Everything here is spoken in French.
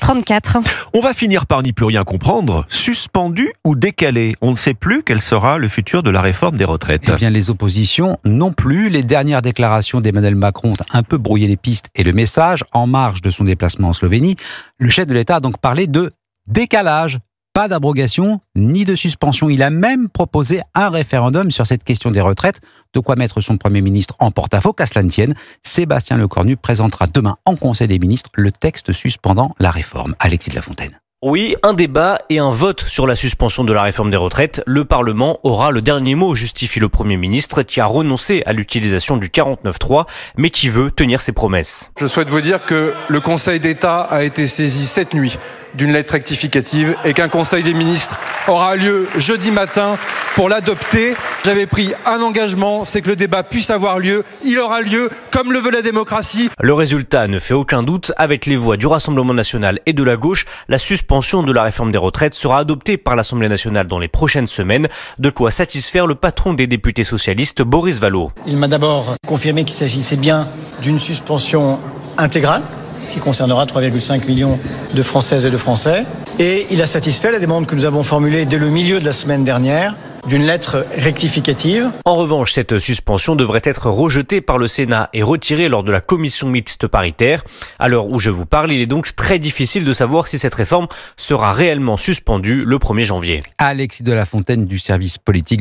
8h34. On va finir par n'y plus rien comprendre. Suspendu ou décalé? On ne sait plus quel sera le futur de la réforme des retraites. Eh bien, les oppositions non plus. Les dernières déclarations d'Emmanuel Macron ont un peu brouillé les pistes et le message. En marge de son déplacement en Slovénie, le chef de l'État a donc parlé de décalage. Pas d'abrogation ni de suspension. Il a même proposé un référendum sur cette question des retraites. De quoi mettre son Premier ministre en porte-à-faux. Qu'à cela ne tienne, Sébastien Lecornu présentera demain en Conseil des ministres le texte suspendant la réforme. Alexis de la Fontaine. Oui, un débat et un vote sur la suspension de la réforme des retraites. Le Parlement aura le dernier mot, justifie le Premier ministre, qui a renoncé à l'utilisation du 49.3, mais qui veut tenir ses promesses. Je souhaite vous dire que le Conseil d'État a été saisi cette nuit d'une lettre rectificative et qu'un Conseil des ministres aura lieu jeudi matin pour l'adopter. J'avais pris un engagement, c'est que le débat puisse avoir lieu. Il aura lieu comme le veut la démocratie. Le résultat ne fait aucun doute. Avec les voix du Rassemblement national et de la gauche, la suspension de la réforme des retraites sera adoptée par l'Assemblée nationale dans les prochaines semaines. De quoi satisfaire le patron des députés socialistes, Boris Vallaud. Il m'a d'abord confirmé qu'il s'agissait bien d'une suspension intégrale, qui concernera 3,5 millions de Françaises et de Français. Et il a satisfait la demande que nous avons formulée dès le milieu de la semaine dernière d'une lettre rectificative. En revanche, cette suspension devrait être rejetée par le Sénat et retirée lors de la commission mixte paritaire. À l'heure où je vous parle, il est donc très difficile de savoir si cette réforme sera réellement suspendue le 1er janvier. Alexis de la Fontaine du service politique